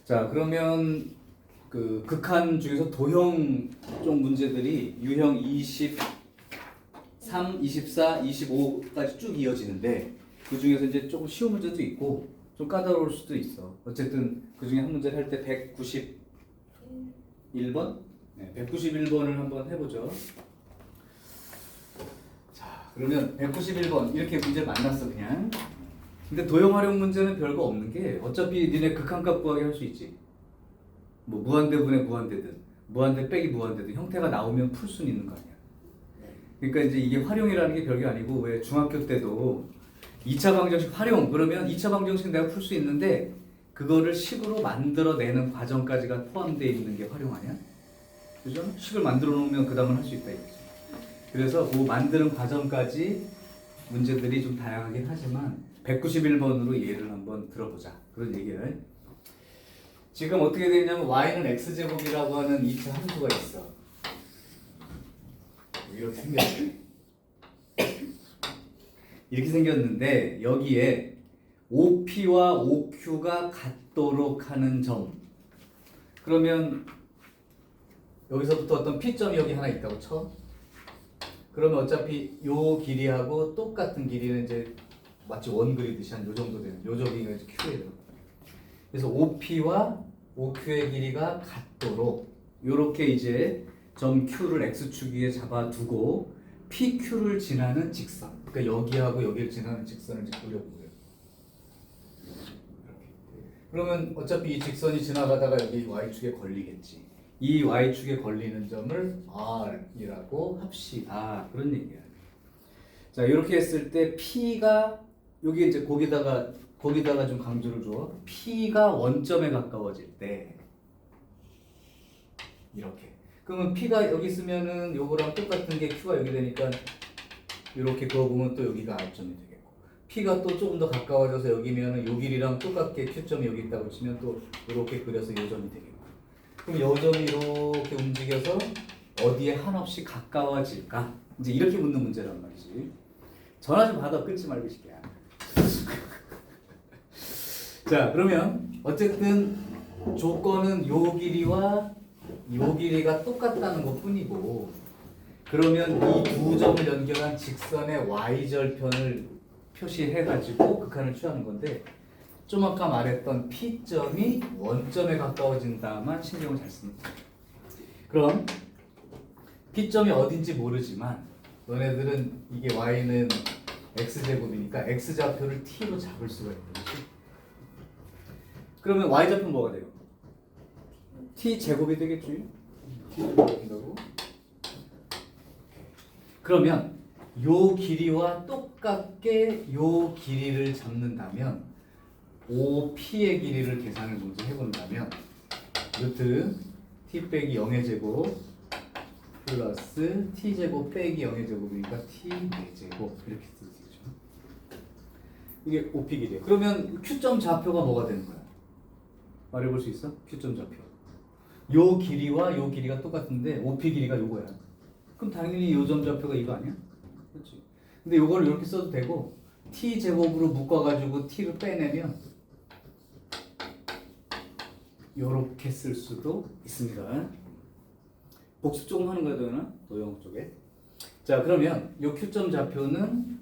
자, 그러면 그 극한 중에서 도형 쪽 문제들이 유형 23, 24, 25까지 쭉 이어지는데 그 중에서 이제 조금 쉬운 문제도 있고 좀 까다로울 수도 있어. 어쨌든 그 중에 한 문제를 할 때 191번? 네, 191번을 한번 해보죠. 자, 그러면 191번 이렇게 문제 만났어 그냥. 근데 도형 활용 문제는 별거 없는 게 어차피 니네 극한값 구하기 할 수 있지. 뭐 무한대분의 무한대든 무한대 빼기 무한대든 형태가 나오면 풀 수는 있는 거 아니야. 그러니까 이제 이게 활용이라는 게 별게 아니고 왜 중학교 때도 2차 방정식 활용 그러면 2차 방정식 내가 풀 수 있는데 그거를 식으로 만들어내는 과정까지가 포함되어 있는 게 활용 아니야? 그죠? 식을 만들어 놓으면 그 다음은 할 수 있다 이거지. 그래서 그 만드는 과정까지 문제들이 좀 다양하긴 하지만 191번으로 예를 한번 들어보자. 그런 얘기를. 지금 어떻게 되냐면 y는 x제곱이라고 하는 2차 함수가 있어. 이렇게 생겼어요. 이렇게 생겼는데 여기에 OP와 OQ가 같도록 하는 점. 그러면 여기서부터 어떤 P점이 여기 하나 있다고 쳐. 그러면 어차피 요 길이하고 똑같은 길이는 이제 마치 원 그리듯이 한 요 정도 되는 요 저기가 이제 Q예요. 그래서 OP와 OQ의 길이가 같도록 요렇게 이제 점 Q를 X축 위에 잡아두고 PQ를 지나는 직선. 그러니까 여기하고 여기를 지나는 직선을 이제 그려본 거예요. 그러면 어차피 이 직선이 지나가다가 여기 Y축에 걸리겠지. 이 Y축에 걸리는 점을 R이라고 합시다. 그런 얘기야. 자, 이렇게 했을 때 P가 여기 이제 거기다가 좀 강조를 줘. P가 원점에 가까워질 때 이렇게. 그러면 P가 여기 있으면은 요거랑 똑같은 게 Q가 여기 되니까 이렇게 그어보면 또 여기가 R점이 되겠고 P가 또 조금 더 가까워져서 여기면은 요 길이랑 똑같게 Q점이 여기 있다고 치면 또 이렇게 그려서 요 점이 되겠고 그럼 요 점이 이렇게 움직여서 어디에 한없이 가까워질까? 이제 이렇게 묻는 문제란 말이지. 전화 좀 받아 끊지 말고 이 새끼야. 자, 그러면 어쨌든 조건은 요 길이와 요 길이가 똑같다는 것 뿐이고 그러면 이 두 점을 연결한 직선의 y절편을 표시해가지고 극한을 취하는 건데 좀 아까 말했던 P점이 원점에 가까워진다만 신경을 잘 씁니다. 그럼 P점이 어딘지 모르지만 너네들은 이게 y는 x제곱이니까 x좌표를 t로 잡을 수가 있는 거지. 그러면 y좌표는 뭐가 돼요? t제곱이 되겠지. t제곱이 된다고. 그러면 요 길이와 똑같게 요 길이를 잡는다면 OP의 길이를 계산을 먼저 해본다면 루트 t 빼기 0의 제곱 플러스 t제곱 빼기 0의 제곱이니까 t 4제곱 이렇게 쓰죠. 이게 OP 길이에요. 그러면 Q점 좌표가 뭐가 되는 거야? 말해볼 수 있어? Q점 좌표. 요 길이와 요 길이가 똑같은데 OP 길이가 요거야. 그럼 당연히 요 점 좌표가 이거 아니야? 그렇지. 근데 요걸 이렇게 써도 되고 t 제곱으로 묶어가지고 t를 빼내면 요렇게 쓸 수도 있습니다. 복습 조금 하는 거야 되나? 도형 쪽에. 자, 그러면 요 Q점 좌표는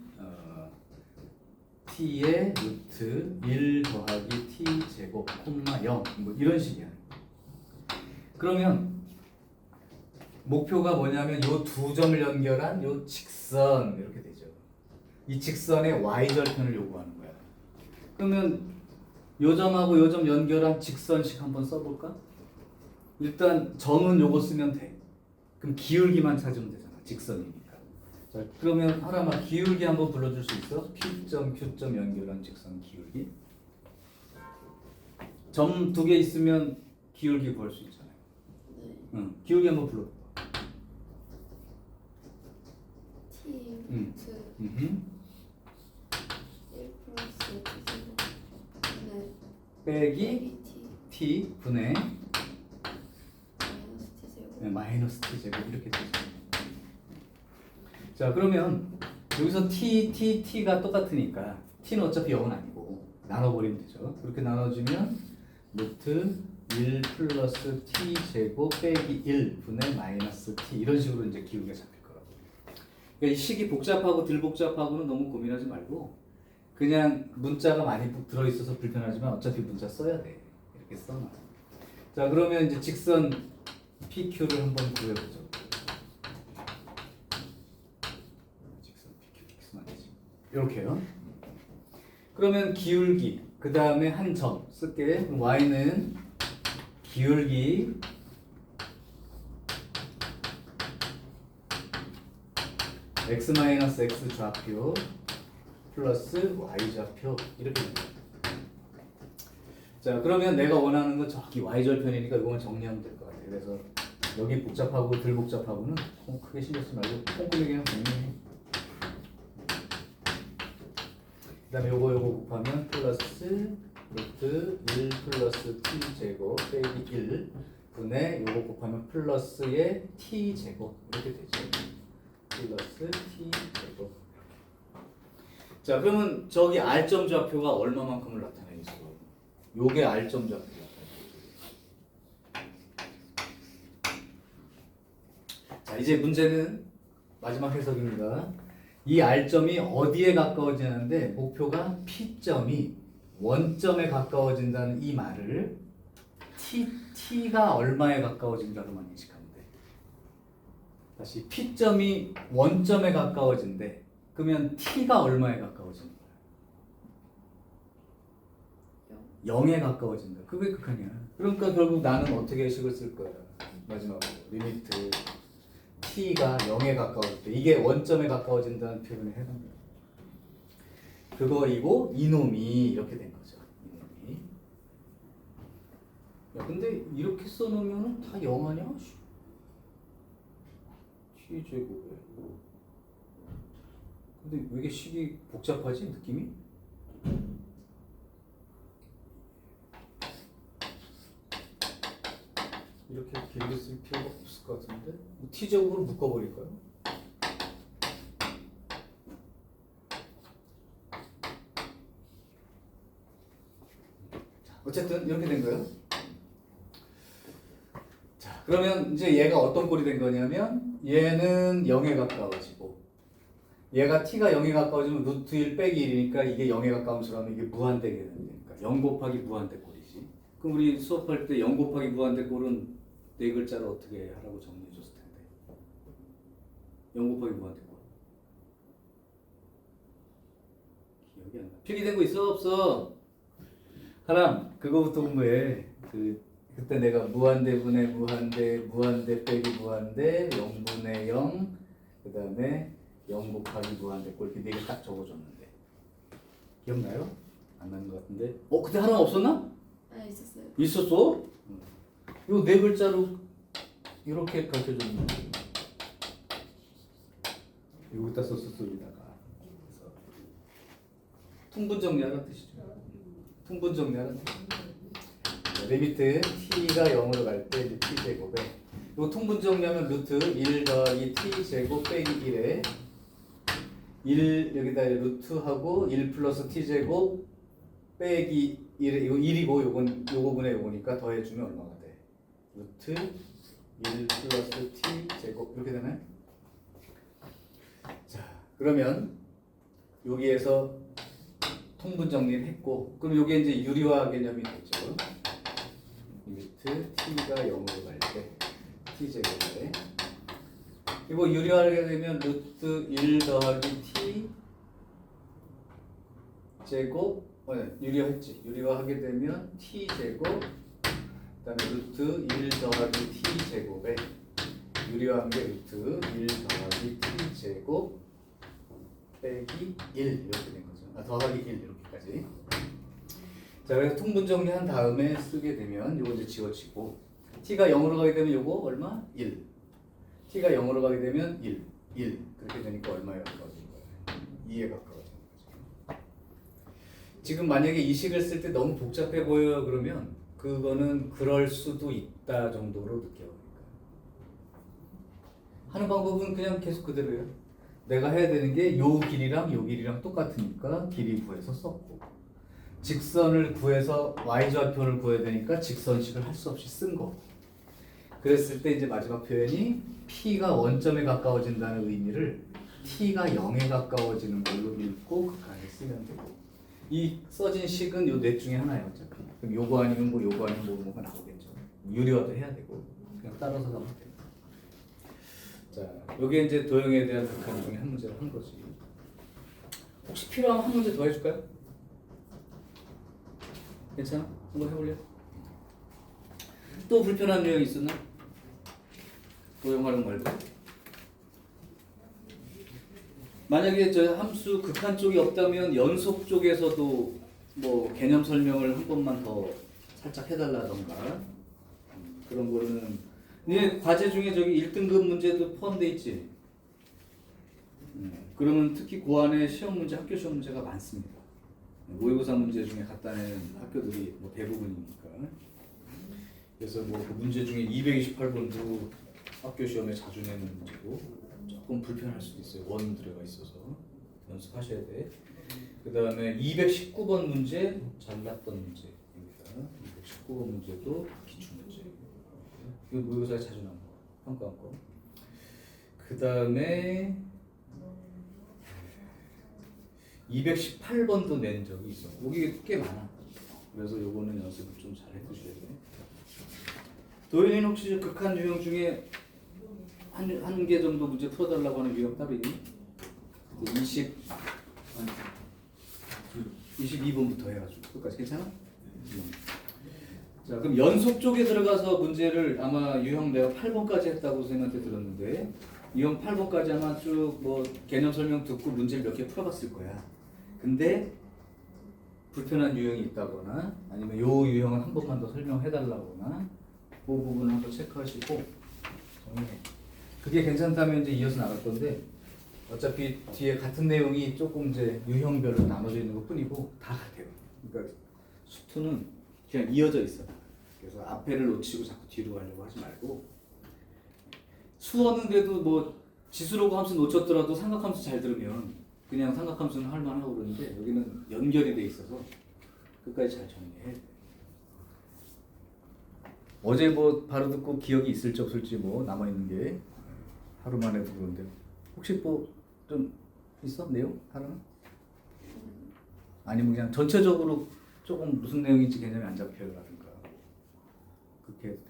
t의 루트 1 더하기 t 제곱 콤마 0 뭐 이런 식이야. 그러면 목표가 뭐냐면 요 두 점을 연결한 요 직선 이렇게 되죠. 이 직선의 y절편을 요구하는 거야. 그러면 요 점하고 요 점 연결한 직선식 한번 써볼까? 일단 점은 요거 쓰면 돼. 그럼 기울기만 찾으면 되잖아. 직선이니까. 자, 그러면 하나만 기울기 한번 불러줄 수 있어? P점, Q점 연결한 직선 기울기. 점 두 개 있으면 기울기 구할 수 있잖아요. 응, 기울기 한번 불러. t 루트 1 플러스 t제곱 분의 빼기 t t 분의 마이너스 t제곱 마이너스 t제곱 이렇게 되죠. 자, 그러면 여기서 t가 똑같으니까 t는 어차피 0은 아니고 나눠버리면 되죠. 그렇게 나눠주면 루트 1 플러스 t 제곱 빼기 1 분의 마이너스 t 이런 식으로 이제 기울기가 잡힐 거라고. 그러니까 이 식이 복잡하고 덜 복잡하고는 너무 고민하지 말고 그냥 문자가 많이 들어있어서 불편하지만 어차피 문자 써야 돼. 이렇게 써놔. 자 그러면 이제 직선 PQ를 한번 구해보죠. 직선 PQ X만 되지. 이렇게요. 그러면 기울기 그 다음에 한 점 쓸게. 그럼 Y는 기울기 x-x 좌표 플러스 y 좌표 이렇게 됩니다. 자 그러면 내가 원하는 건 저기 y절편이니까 이거만 정리하면 될 것 같아요. 그래서 여기 복잡하고 덜 복잡하고는 크게 신경 쓰지 말고 꼼꼼히 그냥 정리해. 그 다음에 요거 곱하면 플러스 루트 1 플러스 t 제곱 빼기 1 분의 요거 곱하면 플러스의 t 제곱 이렇게 되죠. 플러스 t 제곱. 자 그러면 저기 r점 좌표가 얼마만큼을 나타내겠어? 요게 r점 좌표가. 자 이제 문제는 마지막 해석입니다. 이 r점이 어디에 가까워지는데 목표가 p점이 원점에 가까워진다는 이 말을 t가 얼마에 가까워진다로만 인식하면 돼. 다시 p점이 원점에 가까워진대. 그러면 t가 얼마에 가까워지는 거야? 0에 가까워진다. 그게 극한이야. 그러니까 결국 나는 어떻게 식을 쓸 거야? 마지막으로 리미트 t가 0에 가까워질 때 이게 원점에 가까워진다는 표현에 해당돼요. 그거이고 이놈이 이렇게 된 거죠. 이놈이. 야 근데 이렇게 써놓으면 다 0 아니야? t 제곱에. 근데 왜 이게 식이 복잡하지 느낌이? 이렇게 길게 쓸 필요가 없을 것 같은데 t 제곱으로 묶어버릴까요? 어쨌든 이렇게 된 거예요. 자, 그러면 이제 얘가 어떤 꼴이 된 거냐면 얘는 0에 가까워지고 얘가 t가 0에 가까워지면 루트 1 빼기 1이니까 이게 0에 가까운 수라면 이게 무한대게 되는 거니까 0 곱하기 무한대 꼴이지. 그럼 우리 수업할 때 0 곱하기 무한대 꼴은 네 글자로 어떻게 하라고 정리해 줬을 텐데 0 곱하기 무한대 꼴 기억이 안 나. 필기된 거 있어 없어? 하람 그거부터 공부해. 그때 내가 무한대분의 무한대 빼기 무한대 0분의 0 그 다음에 0 곱하기 무한대 꼴 이렇게 4개 딱 적어줬는데 기억나요? 안 나는 것 같은데 그때 하람 없었나? 아 있었어요. 있었어? 요 네 글자로 이렇게 가르쳐줬는데 여기다 썼었어 여기다가. 그래서 통분 정리하라는 뜻이죠. 통분 정리하는 리미트 t가 0으로 갈 때 t 제곱에 이거 통분 정리하면 루트 1 더하기 t 제곱 빼기 1에 1 여기다 루트하고 1 플러스 t 제곱 빼기 1에 이거 1이고 요거 분의 요거니까 더해주면 얼마가 돼? 루트 1 플러스 t 제곱 이렇게 되나요? 자 그러면 여기에서 통분 정리를 했고 그럼 이게 이제 유리화 개념이 됐죠. 리미트 t가 0으로 갈 때 t 제곱에 이거 유리화하게 되면 루트 1 더하기 t 제곱 유리화했지. 유리화하게 되면 t 제곱 그다음에 루트 1 더하기 t 제곱에 유리화한 게 루트 1 더하기 t 제곱 빼기 1 이렇게 된 거죠. 더하기 1 이렇게까지. 자 그래서 통분 정리한 다음에 쓰게 되면 요거 이제 지워지고 t가 0으로 가게 되면 요거 얼마? 1. t가 0으로 가게 되면 1. 그렇게 되니까 얼마에 가까워지는 거예요? 2에 가까워지는 거죠. 지금 만약에 이 식을 쓸 때 너무 복잡해 보여요 그러면 그거는 그럴 수도 있다 정도로 느껴요. 하는 방법은 그냥 계속 그대로예요. 내가 해야 되는 게 요 길이랑 요 길이랑 똑같으니까 길이 구해서 썼고 직선을 구해서 y좌표를 구해야 되니까 직선식을 할 수 없이 쓴 거. 그랬을 때 이제 마지막 표현이 p가 원점에 가까워진다는 의미를 t가 0에 가까워지는 걸로 읽고 극한에 쓰면 되고. 이 써진 식은 요 넷 중에 하나예요 어차피. 그럼 요거 아니면 뭐 요거 아니면 뭐가 나오겠죠. 유리화도 해야 되고 그냥 따라서 가면 돼요. 자, 요게 이제 도형에 대한 극한 중에 한 문제를 한 거지. 혹시 필요하면 한 문제 더 해줄까요? 괜찮아? 한번 해볼래요? 또 불편한 유형이 있었나? 도형 활용 말고. 만약에 저 함수 극한 쪽이 없다면 연속 쪽에서도 뭐 개념 설명을 한 번만 더 살짝 해달라던가 그런 거는. 근데 과제 중에 저기 1등급 문제도 포함돼 있지. 그러면 특히 고안의 시험 문제, 학교 시험 문제가 많습니다. 모의고사 문제 중에 갖다 낸 학교들이 뭐 대부분이니까. 그래서 뭐 그 문제 중에 228번도 학교 시험에 자주 내는 문제고 조금 불편할 수도 있어요. 원 들어가 있어서 연습하셔야 돼. 그 다음에 219번 문제 잘났던 문제입니다. 219번 문제도 기출 문제. 이거 모의고사에 자주 나온 거, 평가한 거. 그 다음에 218번도 낸 적이 있어. 여기 꽤 많아. 그래서 요거는 연습을 좀 잘 해두셔야 돼. 도현이는 혹시 극한 유형 중에 한 개 정도 문제 풀어달라고 하는 유형 따로 있니? 22번부터 해가지고 끝까지 괜찮아? 자, 그럼 연속 쪽에 들어가서 문제를 아마 유형 내가 8번까지 했다고 선생님한테 들었는데 유형 8번까지 아마 쭉 뭐 개념 설명 듣고 문제를 몇 개 풀어봤을 거야. 근데 불편한 유형이 있다거나 아니면 요 유형을 한 번만 더 설명해달라거나 그 부분을 한번 체크하시고 정리해. 그게 괜찮다면 이제 이어서 나갈 건데 어차피 뒤에 같은 내용이 조금 이제 유형별로 나눠져 있는 것 뿐이고 다 같아요. 그러니까 수투는 그냥 이어져 있어. 그래서 앞에를 놓치고 자꾸 뒤로 가려고 하지 말고 수어는 그래도 뭐 지수로고 함수 놓쳤더라도 삼각함수 잘 들으면 그냥 삼각함수는 할만하고 그러는데 여기는 연결이 돼 있어서 끝까지 잘 정리해. 어제 뭐 바로 듣고 기억이 있을지 없을지 뭐 남아 있는 게 하루 만에 그런데 혹시 뭐 좀 있어 내용 하루는? 아니면 그냥 전체적으로 조금 무슨 내용인지 개념이 안 잡혀요라든가 그렇게 해도 돼.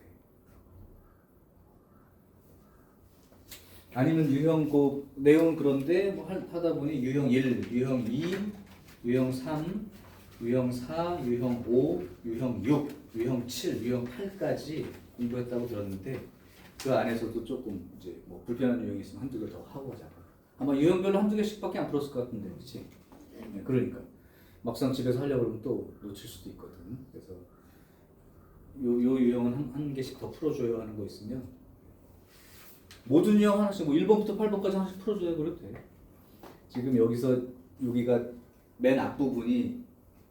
아니면 유형 그 내용은 그런데 뭐 하다 보니 유형 1, 유형 2, 유형 3, 유형 4, 유형 5, 유형 6, 유형 7, 유형 8까지 공부했다고 들었는데 그 안에서도 조금 이제 뭐 불편한 유형이 있으면 한두 개 더 하고 가자. 아마 유형별로 한두 개씩밖에 안 풀었을 것 같은데, 그렇지? 네, 그러니까 막상 집에서 하려고 그러면 또 놓칠 수도 있거든. 그래서 요 유형은 한 개씩 더 풀어줘야 하는 거 있으면 모든 유형 하나씩 뭐 1번부터 8번까지 하나씩 풀어줘야 그래도 돼. 지금 여기가 맨 앞부분이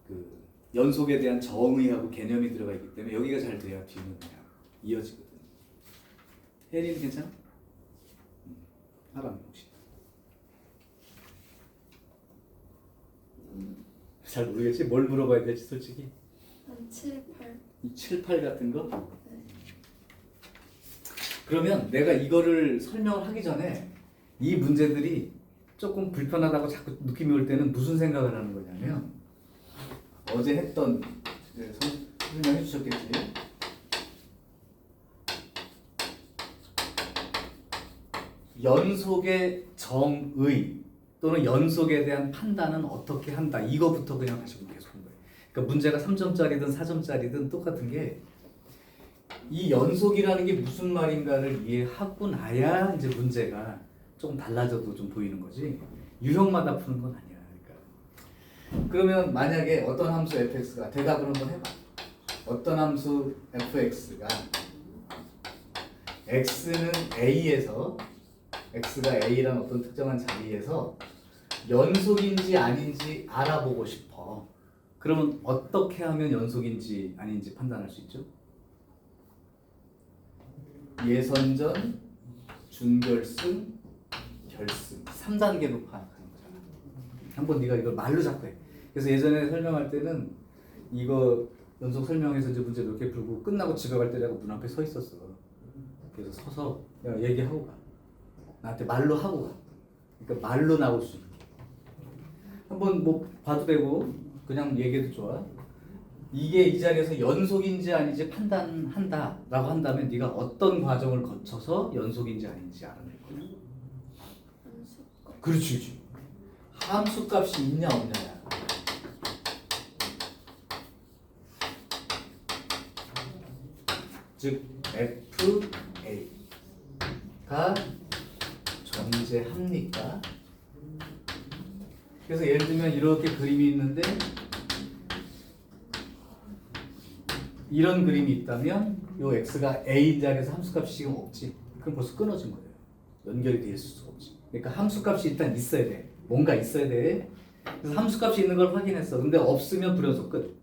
그 연속에 대한 정의하고 개념이 들어가 있기 때문에 여기가 잘 돼야 뒤는 그냥 이어지거든. 혜리는 괜찮아? 하람 혹시? 잘 모르겠지? 뭘 물어봐야 될지 솔직히. 한 7, 8. 이 7, 8 같은 거? 네. 그러면 내가 이거를 설명을 하기 전에 이 문제들이 조금 불편하다고 자꾸 느낌이 올 때는 무슨 생각을 하는 거냐면 어제 했던 설명해 주셨겠지? 연속의 정의 또는 연속에 대한 판단은 어떻게 한다. 이거부터 그냥 다시 계속 한 거예요. 그러니까 문제가 3점짜리든 4점짜리든 똑같은 게 이 연속이라는 게 무슨 말인가를 이해하고 나야 이제 문제가 조금 달라져도 좀 보이는 거지. 유형마다 푸는 건 아니야. 그러니까 그러면 만약에 어떤 함수 fx가 대답을 한번 해봐. 어떤 함수 fx가 x는 a에서 x가 a라는 어떤 특정한 자리에서 연속인지 아닌지 알아보고 싶어. 그러면 어떻게 하면 연속인지 아닌지 판단할 수 있죠? 예선전, 준결승, 결승 3단계로 파악하는 거잖아. 한번 네가 이걸 말로 잡고 해. 그래서 예전에 설명할 때는 이거 연속 설명해서 이제 문제 몇 개 풀고 끝나고 집에 갈 때 내가 문 앞에 서 있었어. 그래서 서서 야, 얘기하고 가. 나한테 말로 하고 가. 그러니까 말로 나올 수 있게. 한번 뭐 봐도 되고 그냥 얘기해도 좋아. 이게 이 자리에서 연속인지 아닌지 판단한다라고 한다면 네가 어떤 과정을 거쳐서 연속인지 아닌지 알아낼 거야. 함수값. 그렇지. 함수값이 있냐 없냐야. 즉 FA가 존재합니까? 그래서 예를 들면 이렇게 그림이 있는데 이런 그림이 있다면 요 x가 a인 자리에서 함수값이 지금 없지. 그럼 벌써 끊어진 거예요. 연결이 될 수가 없지. 그러니까 함수값이 일단 있어야 돼. 뭔가 있어야 돼. 그래서 함수값이 있는 걸 확인했어. 근데 없으면 불연속 끝.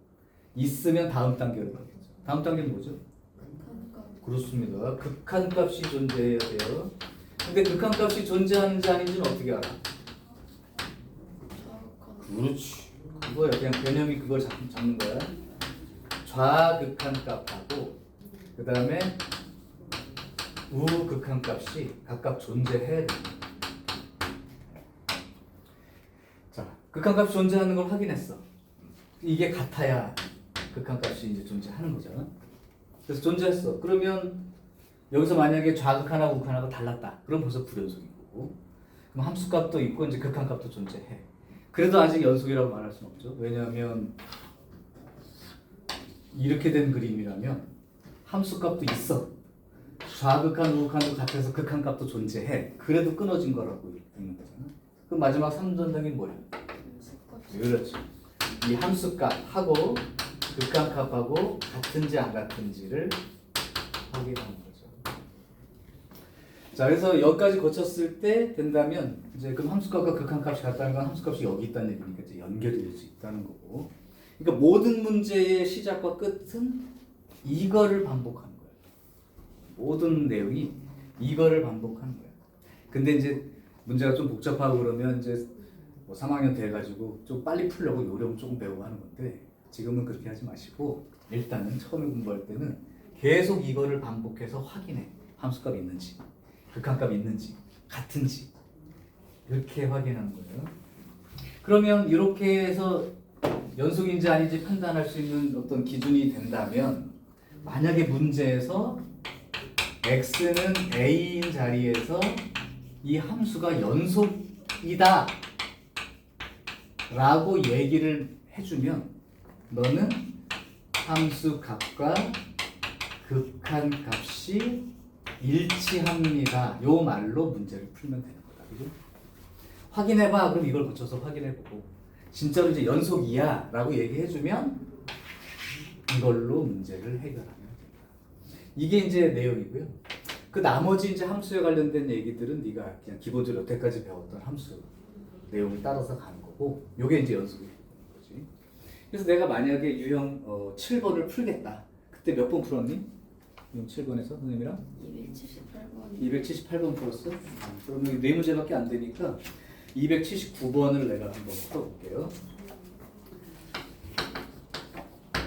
있으면 다음 단계로 가겠죠. 다음 단계는 뭐죠? 극한값. 그렇습니다. 극한값이 존재해야 돼요. 근데 극한값이 존재하는지 아닌지는 어떻게 알아? 좌극한. 그렇지. 그거야. 그냥 개념이 그걸 잡는 거야. 좌극한값하고 그 다음에 우극한값이 각각 존재해야 돼. 자, 극한값이 존재하는 걸 확인했어. 이게 같아야 극한값이 이제 존재하는 거잖아. 그래서 존재했어. 그러면 여기서 만약에 좌극한하고 우극한하고 달랐다. 그럼 벌써 불연속인 거고. 그럼 함수값도 있고 이제 극한값도 존재해. 그래도 아직 연속이라고 말할 수는 없죠. 왜냐하면 이렇게 된 그림이라면 함수값도 있어. 좌극한 우극한도 같아서 극한값도 존재해. 그래도 끊어진 거라고 읽는 거잖아. 그럼 마지막 3전당이 뭐야? 함수값. 그렇죠. 이 함수값하고 극한값하고 같은지 안 같은지를 확인하는 거죠. 자, 그래서 여기까지 거쳤을 때 된다면 이제 그럼 함수값과 극한값이 같다는 건 함수값이 여기 있다는 얘기니까 이제 연결이 될 수 있다는 거고. 그러니까 모든 문제의 시작과 끝은 이거를 반복하는 거예요. 모든 내용이 이거를 반복하는 거예요. 근데 이제 문제가 좀 복잡하고 그러면 이제 뭐 3학년 돼가지고 좀 빨리 풀려고 요령 조금 배우고 하는 건데 지금은 그렇게 하지 마시고 일단은 처음에 공부할 때는 계속 이거를 반복해서 확인해. 함수값이 있는지, 극한값이 있는지, 같은지 이렇게 확인하는 거예요. 그러면 이렇게 해서 연속인지 아닌지 판단할 수 있는 어떤 기준이 된다면 만약에 문제에서 x는 a인 자리에서 이 함수가 연속이다 라고 얘기를 해주면 너는 함수 값과 극한 값이 일치합니다. 요 말로 문제를 풀면 되는 거다. 그죠? 확인해봐. 그럼 이걸 거쳐서 확인해보고 진짜로 이제 연속이야 라고 얘기해주면 이걸로 문제를 해결하면 된다. 이게 이제 내용이고요. 그 나머지 이제 함수에 관련된 얘기들은 네가 그냥 기본적으로 여태까지 배웠던 함수 내용을 따라서 가는 거고 요게 이제 연속이 되는 거지. 그래서 내가 만약에 유형 7번을 풀겠다. 그때 몇 번 풀었니? 유형 7번에서 선생님이랑? 278번. 278번 풀었어? 그럼 여기 4문제밖에 안 되니까 279번을 내가 한번 풀어볼게요.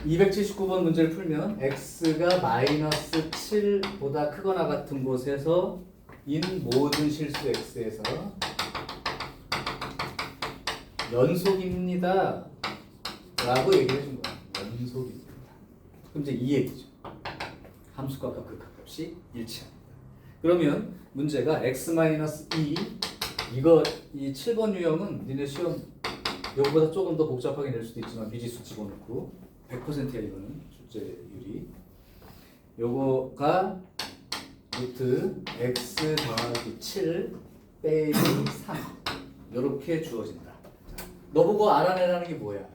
279번 문제를 풀면 x가 마이너스 7보다 크거나 같은 곳에서 인 모든 실수 x에서 연속입니다 라고 얘기해 준 거야. 연속입니다. 그럼 이제 이 얘기죠. 함수값과 극한값이 일치합니다. 그러면 문제가 x-2 이거 이 7번 유형은 니네 시험 요거보다 조금 더 복잡하게 낼 수도 있지만 미지수 집어넣고 100%야 이거는 출제율이. 요거가 루트 x 더하기 7 빼기 3 요렇게 주어진다. 너보고 알아내라는 게 뭐야?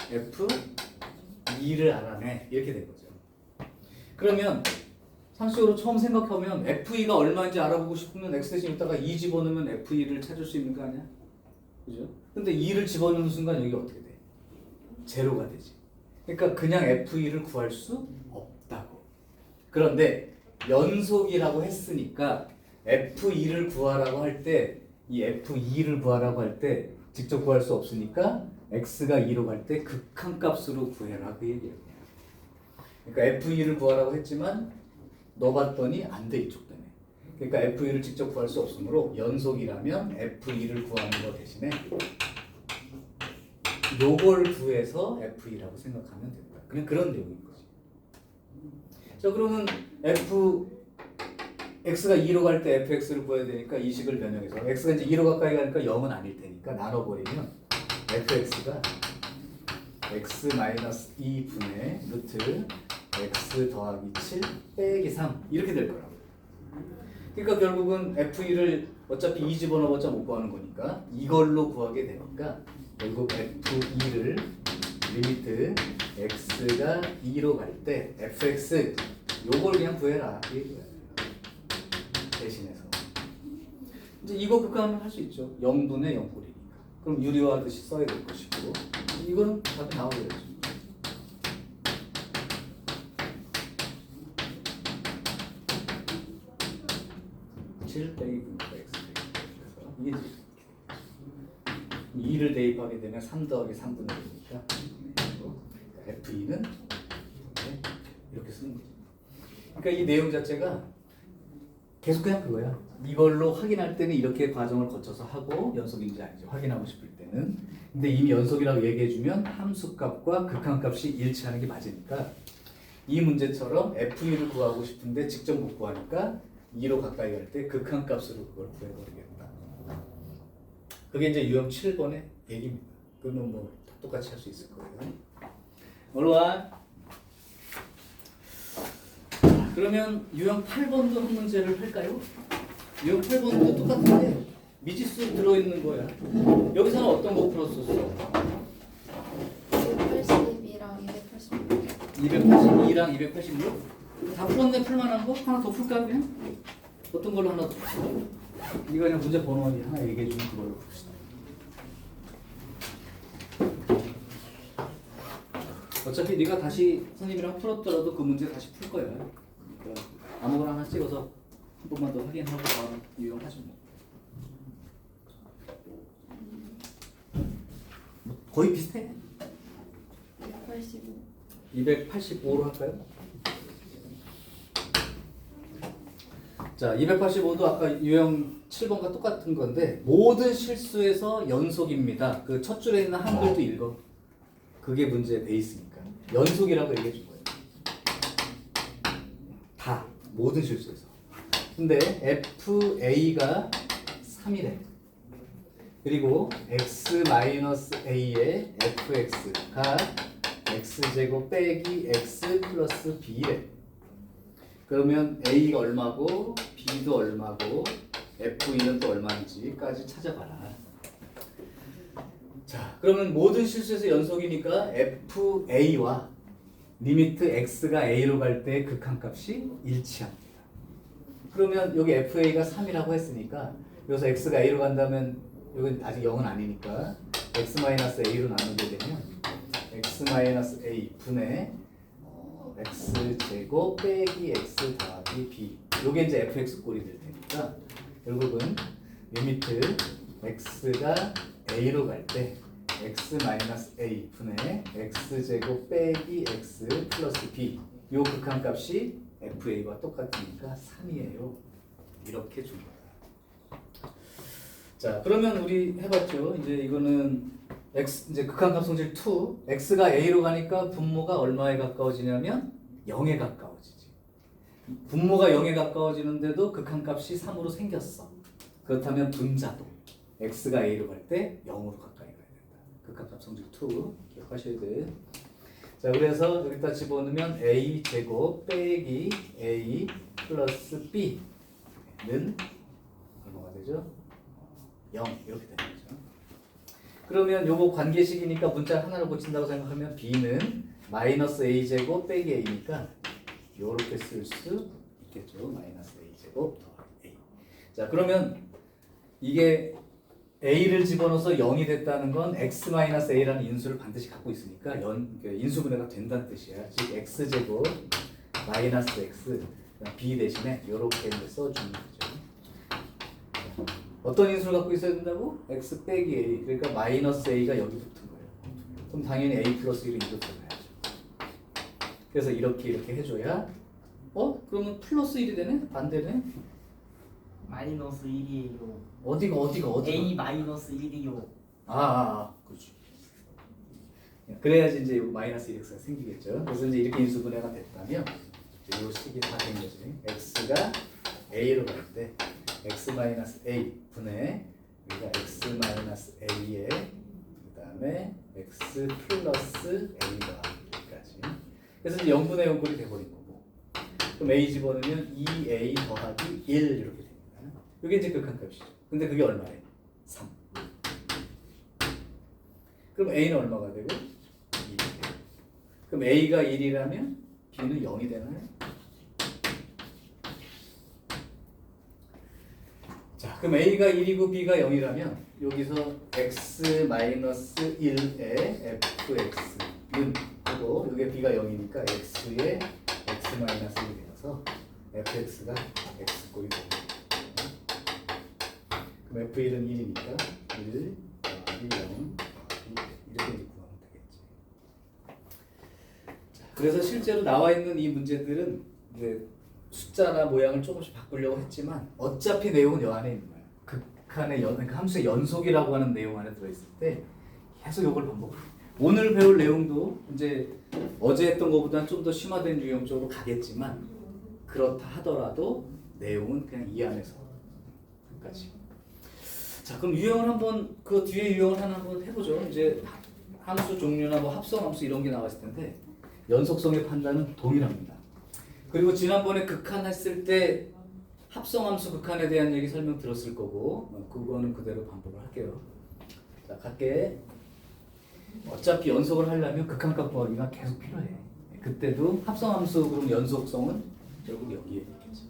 F2를 알아내 이렇게 된 거죠. 그러면 상식적으로 처음 생각하면 F2가 얼마인지 알아보고 싶으면 X 대신 여기다가 2 집어넣으면 F2를 찾을 수 있는 거 아니야? 그죠? 근데 2를 집어넣는 순간 여기 어떻게 돼? 제로가 되지. 그러니까 그냥 F2를 구할 수 없다고. 그런데 연속이라고 했으니까 F2를 구하라고 할 때 이 F2를 구하라고 할 때 직접 구할 수 없으니까 x가 2로 갈 때 극한값으로 구해라 그 얘기예요. 그러니까 f2를 구하라고 했지만 넣어봤더니 안 돼 이쪽 때문에. 그러니까 f2를 직접 구할 수 없으므로 연속이라면 f2를 구하는 거 대신에 요걸 구해서 f2라고 생각하면 된다. 그냥 그런 내용인 거지. 자 그러면 x가 2로 갈 때 fx를 구해야 되니까 이 식을 변형해서 x가 이제 2로 가까이 가니까 0은 아닐 테니까 나눠버리면 fx가 x-2분의 루트 x 더하기 7 빼기 3 이렇게 될 거라고. 그러니까 결국은 f2를 어차피 2 집어넣어봤자 못 구하는 거니까 이걸로 구하게 되니까 결국 f2를 리미트 x가 2로 갈 때 fx 요걸 그냥 구해라 이거야. 대신해서 이제 이거 극한을 할 수 있죠. 0분의 0꼴이니까. 그럼 유리화하듯이 써야 될 것이고 이거는 답이 나오겠죠. 빼기 분모가 x 그래서 이게 2를 대입하게 되면 3 더하기 3분의 1이니까 f2는 이렇게 쓰는 거죠. 그러니까 이 내용 자체가 계속 그냥 그거야. 이걸로 확인할 때는 이렇게 과정을 거쳐서 하고 연속인지 아닌지 확인하고 싶을 때는 근데 이미 연속이라고 얘기해주면 함수값과 극한값이 일치하는 게 맞으니까 이 문제처럼 f2를 구하고 싶은데 직접 못 구하니까 2로 가까이 갈 때 극한값으로 그걸 구해버리겠다. 그게 이제 유형 7번의 얘기입니다. 그러면 뭐 똑같이 할 수 있을 거예요. 올라와. 그러면 유형 8번도 한 문제를 할까요? 유형 8번도 똑같은데 미지수 들어있는 거야. 여기서는 어떤 거 풀었었어? 282랑 286. 282랑 286? 다 풀었네. 풀만한 거? 하나 더 풀까 그냥? 어떤 걸로 하나 더 풀까? 이거 그냥 문제 번호 하나 얘기해 주면 그걸로 풉시다. 어차피 네가 다시 선생님이랑 풀었더라도 그 문제 다시 풀 거야. 그러니까 아무거나 하나 찍어서 한 번만 더 확인하고 다음 유형하죠 뭐. 거의 비슷해. 285. 285로 할까요? 자, 285도 아까 유형 7번과 똑같은 건데 모든 실수에서 연속입니다. 그 첫 줄에 있는 한글도 읽어. 그게 문제의 베이스니까. 연속이라고 얘기해 준 거예요. 다 모든 실수에서. 근데 FA가 3이래. 그리고 x-a의 fx가 x제곱 빼기 x 플러스 b래. 그러면 a가 얼마고 b도 얼마고 f는 또 얼마인지까지 찾아봐라. 자, 그러면 모든 실수에서 연속이니까 fa와 리미트 x가 a로 갈 때 극한값이 일치합니다. 그러면 여기 fa가 3이라고 했으니까 여기서 x가 a로 간다면 여긴 아직 0은 아니니까 x-a로 나누게 되면 x-a 분의 x제곱 빼기 x 더하기 b 요게 이제 fx 꼴이 될 테니까 결국은 리미트 x가 a로 갈 때 x-a 분의 x제곱 빼기 x 플러스 b 요 극한값이 fa와 똑같으니까 3이에요. 이렇게 준 거야. 자, 그러면 우리 해봤죠. 이제 이거는 x 이제 극한값 성질 2 x가 a로 가니까 분모가 얼마에 가까워지냐면 0에 가까워지지. 분모가 0에 가까워지는데도 극한값이 3으로 생겼어. 그렇다면 분자도 x가 a로 갈 때 0으로 가까이 가야 된다. 극한값 성질 2 기억하셔야 돼. 자, 그래서 여기다 집어넣으면 a 제곱 빼기 a 플러스 b는 얼마가 되죠? 0 이렇게 되는 거죠. 그러면 요거 관계식이니까 문자 하나를 고친다고 생각하면 b는 마이너스 a 제곱 빼기 a니까 요렇게 쓸 수 있겠죠. 마이너스 a 제곱 더하기 a. 자, 그러면 이게 a를 집어넣어서 0이 됐다는 건 x 마이너스 a라는 인수를 반드시 갖고 있으니까 인수분해가 된다는 뜻이야. 즉 x 제곱 마이너스 x b 대신에 요렇게 써주는 거죠. 어떤 인수를 갖고 있어야 된다고? x 빼기 a. 그러니까 마이너스 a가 여기 붙은 거예요. 그럼 당연히 a 플러스 1은 이거 들어가야죠. 그래서 이렇게 해줘야 그러면 플러스 1이 되네? 반대네? 마이너스 1이에요. 어디가? A 마이너스 1이요. 그렇지. 그래야지 이제 마이너스 1x가 생기겠죠. 그래서 이제 이렇게 인수분해가 됐다면 이 식이 다 된 거지. x가 a로 갈 때 x 마이너스 a 분의 여기가 x 마이너스 a에 그 다음에 x 플러스 a가 여기까지. 그래서 이제 0분의 0꼴이 돼버린 거고. 그럼 a 집어넣으면 2a 더하기 1 이렇게 됩니다. 이게 이제 극한값이죠. 근데 그게 얼마래? 3. 그럼 a는 얼마가 되고? 1이 되고. 그럼 a가 1이라면 b는 0이 되나요? 자, 그럼 a가 1이고 b가 0이라면 여기서 x 마이너스 1에 fx는 하고 여기 b가 0이니까 x에 x 마이너스 1이 되어서 fx가 x꼴이 되고. 그럼 f1은 1이니까 1 더하기 0 이렇게 구하면 되겠지. 자, 그래서 실제로 나와 있는 이 문제들은 이제 숫자나 모양을 조금씩 바꾸려고 했지만 어차피 내용은 여 안에 있는 거야. 극한의 그러니까 함수의 연속이라고 하는 내용 안에 들어있을 때 계속 이걸 반복해. 오늘 배울 내용도 이제 어제 했던 것보다는 좀 더 심화된 유형 쪽으로 가겠지만 그렇다 하더라도 내용은 그냥 이 안에서 끝까지. 자, 그럼 유형을 한번 그 뒤에 유형을 하나 한번 해보죠. 이제 함수 종류나 뭐 합성함수 이런 게 나왔을 텐데 연속성의 판단은 동일합니다. 그리고 지난번에 극한했을 때 합성함수 극한에 대한 얘기 설명 들었을 거고 그거는 그대로 반복을 할게요. 자, 갈게. 어차피 연속을 하려면 극한값 구하기가 계속 필요해. 그때도 합성함수 그럼 연속성은 결국 여기에 있겠죠.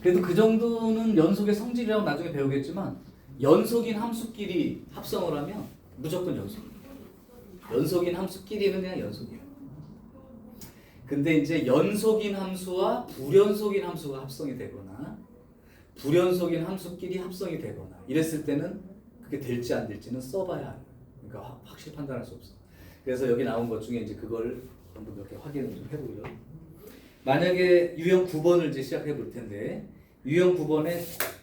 그래도 그 정도는 연속의 성질이라고 나중에 배우겠지만 연속인 함수끼리 합성을 하면 무조건 연속이에요. 연속인 함수끼리는 그냥 연속이에요. 근데 이제 연속인 함수와 불연속인 함수가 합성이 되거나 불연속인 함수끼리 합성이 되거나 이랬을 때는 그게 될지 안 될지는 써봐야 해요. 그러니까 확실히 판단할 수 없어. 그래서 여기 나온 것 중에 이제 그걸 한번 몇 개 확인을 좀 해보죠. 만약에 유형 9번을 이제 시작해 볼 텐데 유형 9번에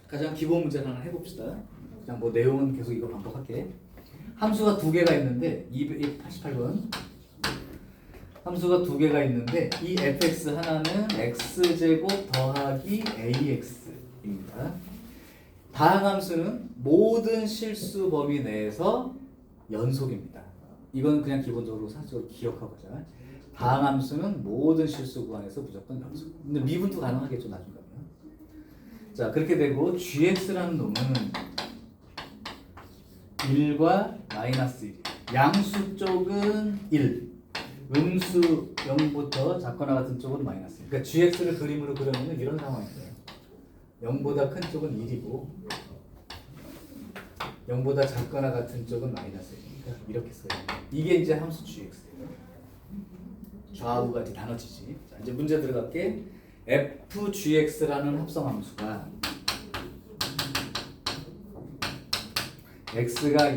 가장 기본 문제를 하나 해봅시다. 그냥 뭐 내용은 계속 이거 반복할게. 함수가 두 개가 있는데 288번 함수가 두 개가 있는데 이 fx 하나는 x제곱 더하기 ax입니다. 다항함수는 모든 실수 범위 내에서 연속입니다. 이건 그냥 기본적으로 사실적으로 기억하고 가자. 다항함수는 모든 실수 구간에서 무조건 연속. 근데 미분도 가능하겠죠 나중 가면. 자, 그렇게 되고 gx라는 놈은 1과 마이너스 1. 양수 쪽은 1. 음수 0부터 작거나 같은 쪽은 마이너스 1. 그러니까 gx를 그림으로 그려놓으면 이런 상황이에요. 0보다 큰 쪽은 1이고 0보다 작거나 같은 쪽은 마이너스 1이니까 이렇게 써요. 이게 이제 함수 gx예요. 좌우가 이제 나눠지지. 자, 이제 문제 들어갈게. fgx라는 합성함수가 x가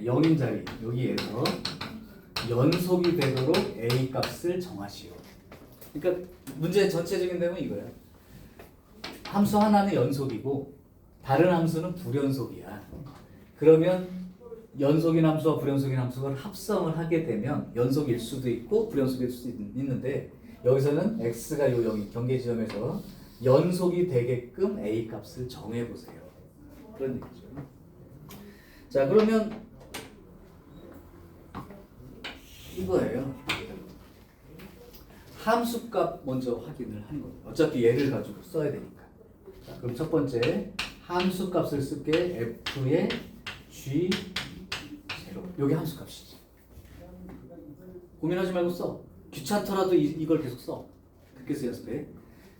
0인 자리 여기에서 연속이 되도록 a 값을 정하시오. 그러니까 문제 전체적인 내용은 이거야. 함수 하나는 연속이고 다른 함수는 불연속이야. 그러면 연속인 함수와 불연속인 함수를 합성을 하게 되면 연속일 수도 있고 불연속일 수도 있는데 여기서는 x가 요 0이 경계 지점에서 연속이 되게끔 a 값을 정해 보세요. 그런 얘기죠. 자, 그러면 이거예요. 함수값 먼저 확인을 하는 거예요. 어차피 얘를 가지고 써야 되니까. 자, 그럼 첫 번째 함수값을 쓸게. f의 g 제로. 요게 함수값이지. 고민하지 말고 써. 귀찮더라도 이걸 계속 써. 그렇게 연습해.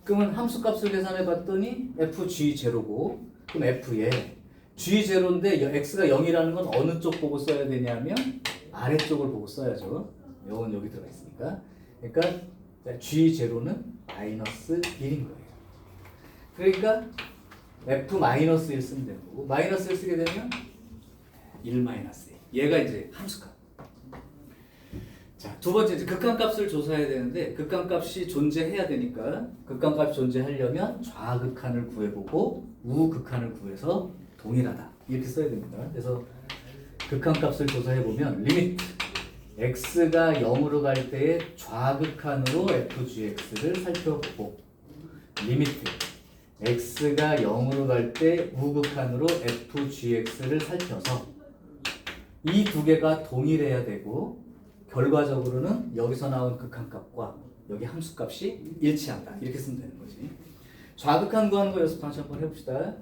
그러면 함수값을 계산해 봤더니 fg 제로고 그럼 f에 g 제로인데 x가 0이라는 건 어느 쪽 보고 써야 되냐면 아래쪽을 보고 써야죠. 이건 여기 들어가 있으니까. 그러니까 g 제로는 마이너스 1인 거예요. 그러니까 f-1 쓰면 되는 거고 마이너스 1 쓰게 되면 1-a 얘가 이제 함수값. 자, 두 번째 이제 극한값을 조사해야 되는데 극한값이 존재해야 되니까 극한값이 존재하려면 좌극한을 구해보고 우극한을 구해서 동일하다 이렇게 써야 됩니다. 그래서 극한값을 조사해보면 리미트 x가 0으로 갈 때의 좌극한으로 fgx를 살펴보고 리미트 x가 0으로 갈 때 우극한으로 fgx를 살펴서 이 두 개가 동일해야 되고 결과적으로는 여기서 나온 극한값과 여기 함수값이 일치한다 이렇게 쓰면 되는 거지. 좌극한 구하는 거 연습 다시 한번 해봅시다.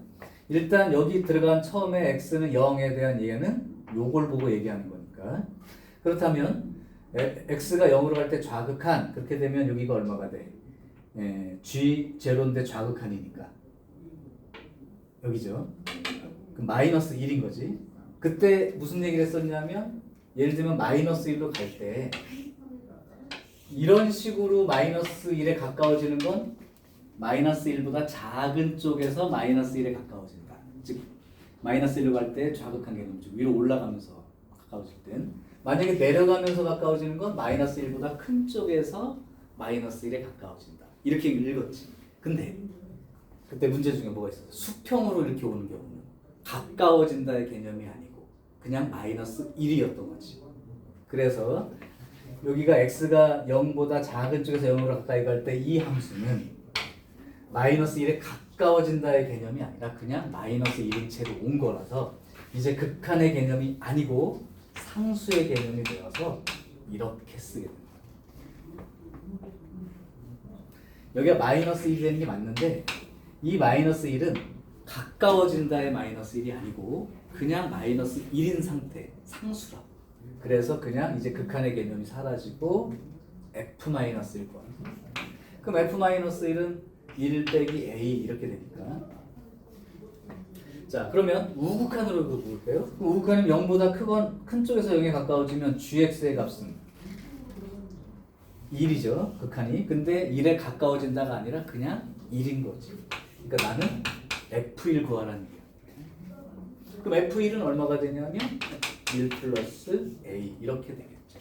일단 여기 들어간 처음에 x는 0에 대한 얘기는 요걸 보고 얘기하는 거니까 그렇다면 x가 0으로 갈 때 좌극한 그렇게 되면 여기가 얼마가 돼? g0인데 좌극한이니까 여기죠. 그 마이너스 1인 거지. 그때 무슨 얘기를 했었냐면 예를 들면 마이너스 1로 갈 때 이런 식으로 마이너스 1에 가까워지는 건 마이너스 1보다 작은 쪽에서 마이너스 1에 가까워진다. 즉 마이너스 1로 갈 때 좌극한 개념이죠. 위로 올라가면서 가까워질 땐 만약에 내려가면서 가까워지는 건 마이너스 1보다 큰 쪽에서 마이너스 1에 가까워진다. 이렇게 읽었지. 근데 그때 문제 중에 뭐가 있었어? 수평으로 이렇게 오는 경우는 가까워진다의 개념이 아니고 그냥 마이너스 1이었던 거지. 그래서 여기가 x가 0보다 작은 쪽에서 0으로 가까이 갈 때 이 함수는 마이너스 1에 가까워진다의 개념이 아니라 그냥 마이너스 1인 채로 온 거라서 이제 극한의 개념이 아니고 상수의 개념이 되어서 이렇게 쓰게 됩니다. 여기가 마이너스 1이 되는 게 맞는데 이 마이너스 1은 가까워진다의 마이너스 1이 아니고 그냥 마이너스 1인 상태, 상수라. 그래서 그냥 이제 극한의 개념이 사라지고 f-1 권. 그럼 f-1은 1 빼기 a 이렇게 되니까. 자, 그러면 우극한으로 볼게요. 우극한은 0보다 큰 쪽에서 0에 가까워지면 gx의 값은 1이죠. 극한이. 근데 1에 가까워진다가 아니라 그냥 1인 거지. 그러니까 나는 f1 구하라는 얘기야. 그럼 f1은 얼마가 되냐면 1 플러스 a 이렇게 되겠죠.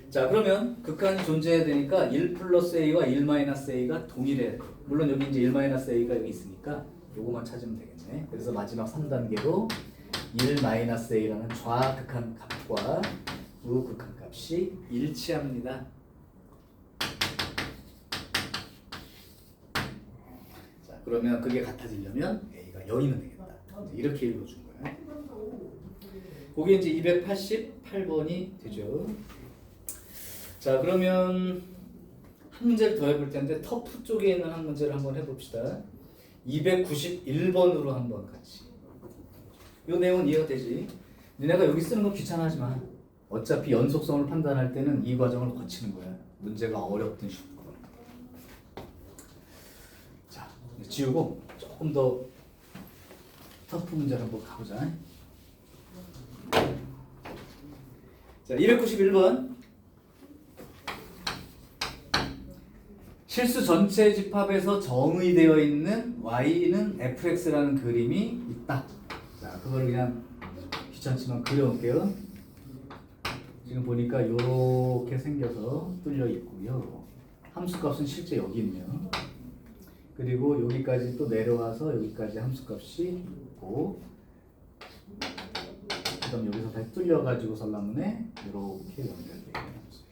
자, 그러면 극한이 존재해야 되니까 1 플러스 a와 1 마이너스 a가 동일해야 돼. 물론 여기 이제 1 마이너스 a가 여기 있으니까 요거만 찾으면 되겠네. 그래서 마지막 3단계로 1 마이너스 a라는 좌극한 값과 우극한 값이 일치합니다. 자, 그러면 그게 같아지려면 a가 0이면 되겠다. 이렇게 읽어준 거야. 그게 이제 288번이 되죠. 자, 그러면 한 문제를 더 해볼 텐데 터프 쪽에 있는 한 문제를 한번 해봅시다. 291번으로 한번 같이. 이 내용은 이해가 되지? 니네가 여기 쓰는 거 귀찮아하지 마. 어차피 연속성을 판단할 때는 이 과정을 거치는 거야. 문제가 어렵든 쉽든. 자, 지우고 조금 더 터프 문제를 한번 가보자. 자, 291번. 실수 전체 집합에서 정의되어 있는 y는 fx라는 그림이 있다. 자, 그걸 그냥 귀찮지만 그려놓을게요. 지금 보니까 이렇게 생겨서 뚫려 있고요. 함수값은 실제 여기 있네요. 그리고 여기까지 또 내려와서 여기까지 함수값이 있고, 그다음 여기서 다시 뚫려가지고 설라문에 이렇게 연결되어 있는 함수예요.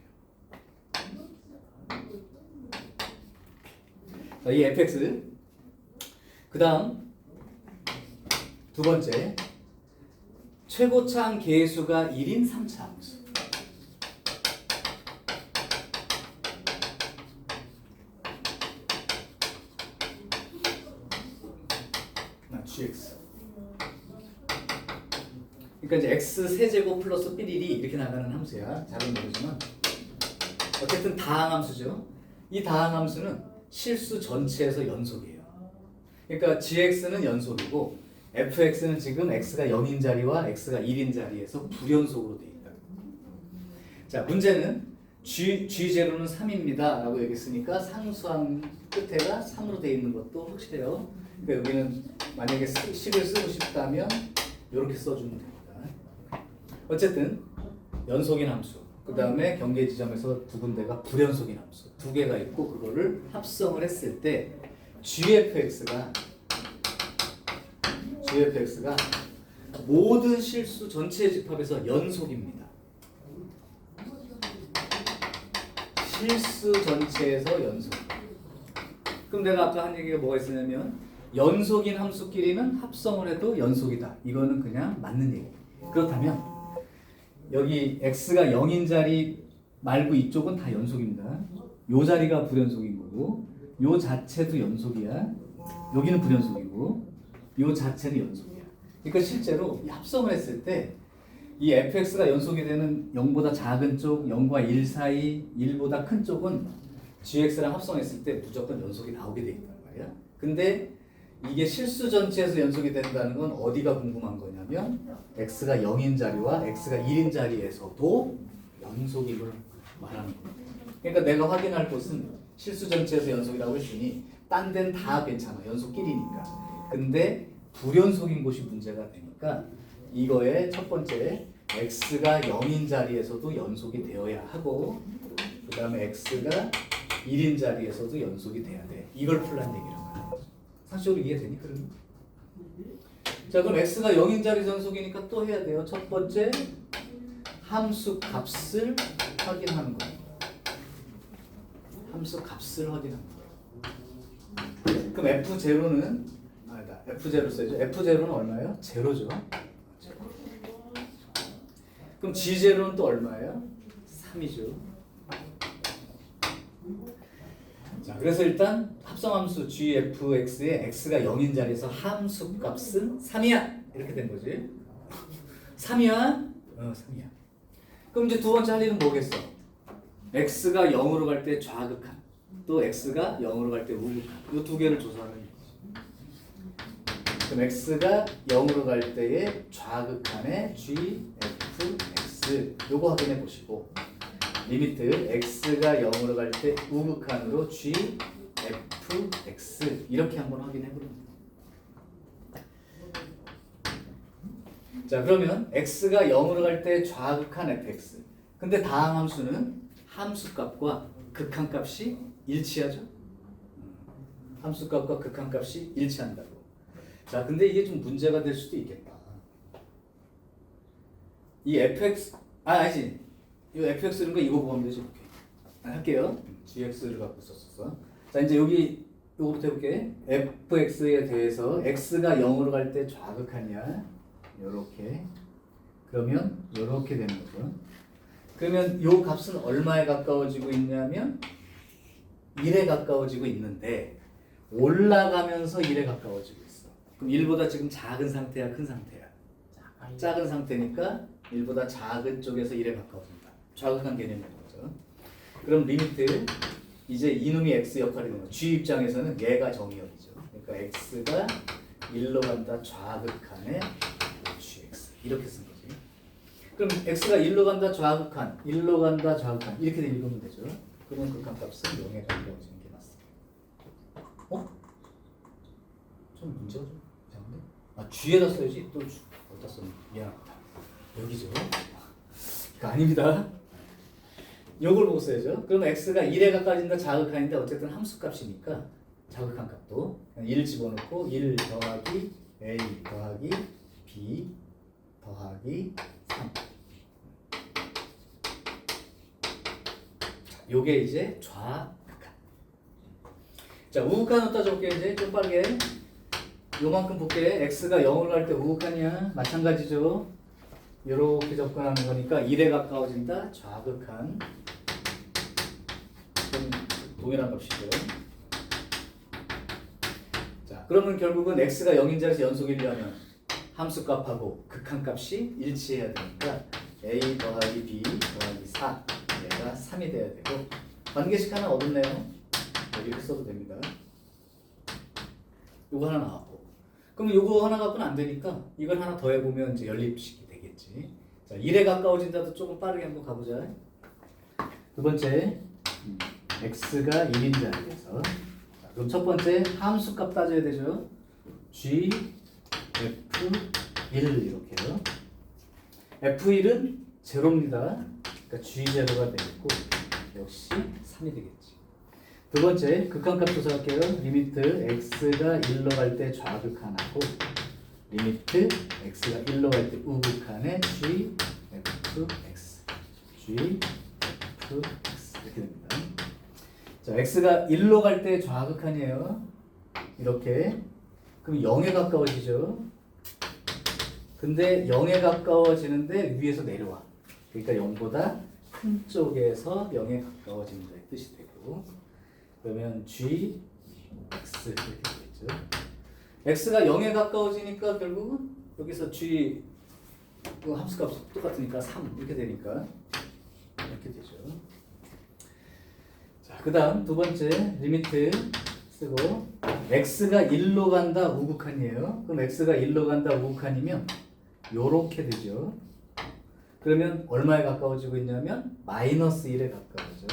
자, 이 fx. 그다음 두 번째 최고차항 계수가 1인 3차 함수. gx. 그러니까 이제 x 세제곱 플러스 b1이 이렇게 나가는 함수야. 잘은 모르지만 어쨌든 다항함수죠. 이 다항함수는 실수 전체에서 연속이에요. 그러니까 gx는 연속이고 fx는 지금 x가 0인 자리와 x가 1인 자리에서 불연속으로 돼 있다. 자, 문제는 g0는 3입니다 라고 얘기했으니까 상수항 끝에가 3으로 돼 있는 것도 확실해요. 그러니까 여기는 만약에 10을 쓰고 싶다면 이렇게 써주면 됩니다. 어쨌든 연속인 함수, 그 다음에 경계 지점에서 두 군데가 불연속인 함수 두 개가 있고 그거를 합성을 했을 때 gfx가 모든 실수 전체의 집합에서 연속입니다. 실수 전체에서 연속. 그럼 내가 아까 한 얘기가 뭐가 있었냐면 연속인 함수끼리는 합성을 해도 연속이다. 이거는 그냥 맞는 얘기. 그렇다면 여기 x가 0인 자리 말고 이쪽은 다 연속입니다. 요 자리가 불연속인 거고 요 자체도 연속이야. 여기는 불연속이고 요 자체는 연속이야. 그러니까 실제로 이 합성을 했을 때 이 fx가 연속이 되는 0보다 작은 쪽, 0과 1 사이, 1보다 큰 쪽은 gx랑 합성했을 때 무조건 연속이 나오게 돼 있단 말이야. 근데 이게 실수 전체에서 연속이 된다는 건 어디가 궁금한 거냐면 x가 0인 자리와 x가 1인 자리에서도 연속임을 말하는 거야. 그러니까 내가 확인할 곳은 실수 전체에서 연속이라고 했으니 딴 데는 다 괜찮아. 연속끼리니까. 근데 불연속인 곳이 문제가 되니까 이거의 첫 번째 x가 0인 자리에서도 연속이 되어야 하고 그 다음에 x가 1인 자리에서도 연속이 돼야 돼. 이걸 풀란 얘기란 거야. 상식적으로 이해되니? 그러면? 자 그럼 x가 0인 자리 연속이니까 또 해야 돼요. 첫 번째 함수 값을 확인하는 거예요. 함수 값을 확인하는 거예요. 그럼 f0는 아니다. f0 써야죠. f0는 얼마예요? 제로죠. 그럼 g0는 또 얼마예요? 3이죠. 자, 그래서 일단 합성함수 gfx에 x가 0인 자리에서 함수 값은 3이야. 이렇게 된 거지. 3이야? 3이야. 그럼 이제 두 번째 할 일은 뭐겠어? x가 0으로 갈 때 좌극한, 또 x가 0으로 갈 때 우극한. 이 두 개를 조사하는 거지. 그럼 x가 0으로 갈 때의 좌극한의 gfx 요거 확인해 보시고 리미트 x가 0으로 갈 때 우극한으로 gfx 이렇게 한번 확인해 보는 거예요. 자 그러면 x가 0으로 갈 때 좌극한 fx 근데 다음 함수는 함수값과 극한값이 일치하죠. 함수값과 극한값이 일치한다고. 자 근데 이게 좀 문제가 될 수도 있겠다. 이 fx 아니지 이 fx 이런 거 이거 보면 되지. 오케이. 할게요. gx를 갖고 썼었어. 자 이제 여기 요거부터 해볼게. fx에 대해서 x가 0으로 갈 때 좌극하냐 요렇게 그러면 요렇게 되는 거죠. 그러면 요 값은 얼마에 가까워지고 있냐면 1에 가까워지고 있는데 올라가면서 1에 가까워지고 있어. 그럼 1보다 지금 작은 상태야 큰 상태야? 작은 상태니까 1보다 작은 쪽에서 1에 가까워진다. 좌극한 개념인 거죠. 그럼 리미트 이제 이놈이 x 역할이 되는 거야. g 입장에서는 얘가 정의역이죠. 그러니까 x가 1로 간다 좌극한의 gx 이렇게 쓴 거지. 그럼 x가 1로 간다 좌극한 1로 간다 좌극한 이렇게 읽으면 되죠. 그러면 극한값은 0에 가까워지는 게 맞습니다. 어? 좀 문제가 좀 이상한데? 아 g에다 써야지. 또 어디다 썼니? 미안합니다. 여기죠. 이거 아닙니다. 요걸 보고 써야죠. 그러면 x가 1에 가까워진다 자극한인데 어쨌든 함수값이니까 자극한 값도 1 집어넣고 1 더하기 a 더하기 b 더하기 3 요게 이제 좌극한. 자 우극한으로 따져볼게. 이제 좀 빠르게 요만큼 볼게. x가 0으로 갈 때 우극한이야. 마찬가지죠. 이렇게 접근하는 거니까 1에 가까워진다 좌극한. 좀 동일한 값이죠. 자 그러면 결국은 x가 0인 자리에서 연속이려면 함수값하고 극한값이 일치해야 되니까 a 더하기 b 더하기 4 얘가 3이 돼야 되고 관계식 하나 얻었네요. 이렇게 써도 됩니다. 요거 하나 나왔고 그럼 요거 하나 갖고는 안 되니까 이걸 하나 더 해보면 이제 연립식이 되겠지. 자 1에 가까워진다도 조금 빠르게 한번 가보자. 두 번째 x가 1인 자리에서 자, 그럼 첫 번째 함수값 따져야 되죠. G, F1 이렇게요. F1은 제로입니다. 그러니까 G0가 되겠고 역시 3이 되겠지. 두 번째 극한값 조사할게요. 리미트 x가 1로 갈 때 좌극한하고 리미트 x가 1로 갈 때 우극한의 G, Fx G, Fx 이렇게 됩니다. 자, x가 1로 갈 때 좌극한이에요. 이렇게. 그럼 0에 가까워지죠. 근데 0에 가까워지는데 위에서 내려와. 그러니까 0보다 큰 쪽에서 0에 가까워진다의 뜻이 되고, 그러면 G, X 이렇게 되겠죠. X가 0에 가까워지니까 결국은 여기서 G 그 함수값 똑같으니까 3 이렇게 되니까 이렇게 되죠. 자, 그 다음 두 번째 리미트 쓰고 x가 1로 간다 우극한이에요. 그럼 x가 1로 간다 우극한이면 요렇게 되죠. 그러면 얼마에 가까워지고 있냐면 마이너스 1에 가까워져.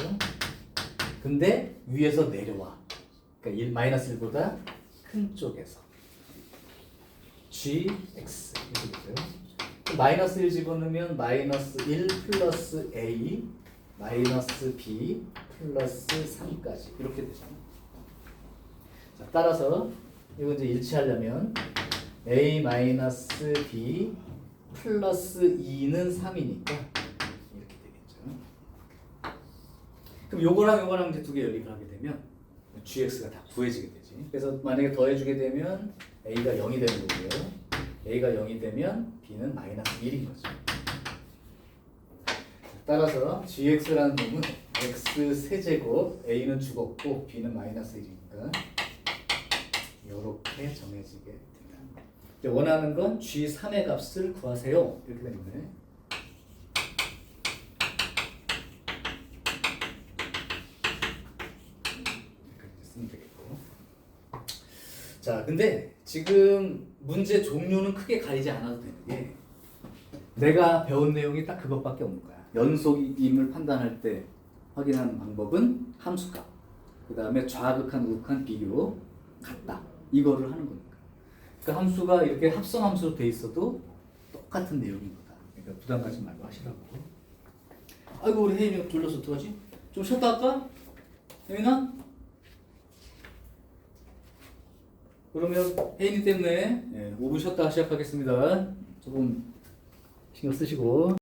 근데 위에서 내려와. 그러니까 1, 마이너스 1보다 큰 쪽에서 gx 이렇게 되죠. 마이너스 1 집어넣으면 마이너스 1 플러스 a 마이너스 b 플러스 3까지 이렇게 되잖아. 자, 따라서 이거 이제 일치하려면 a 마이너스 b 플러스 2는 3이니까 이렇게 되겠죠. 그럼 요거랑 이제 두 개 연립을 하게 되면 gx가 다 구해지게 되지. 그래서 만약에 더해주게 되면 a가 0이 되는 거고요. a가 0이 되면 b는 마이너스 1인 거죠. 따라서 gx라는 놈은 x 세제곱 a는 죽었고 b는 마이너스 1이니까 이렇게 정해지게 됩니다. 이제 원하는 건 g3의 값을 구하세요. 이렇게 되는 거네. 이렇게 쓰면 되겠고. 자, 근데 지금 문제 종류는 크게 가리지 않아도 되는 게 내가 배운 내용이 딱 그것밖에 없는 거야. 연속임을 판단할 때 확인하는 방법은 함수값, 그 다음에 좌극한, 우극한 비교 같다. 이거를 하는 거니까. 그러니까 함수가 이렇게 합성함수로 돼 있어도 똑같은 내용인 거다. 그러니까 부담 가지 말고 하시라고. 아이고 우리 혜인이가 졸려서 어떡하지? 좀 쉬었다 할까? 혜인아? 그러면 혜인이 때문에 5분 쉬었다 시작하겠습니다. 조금 신경 쓰시고.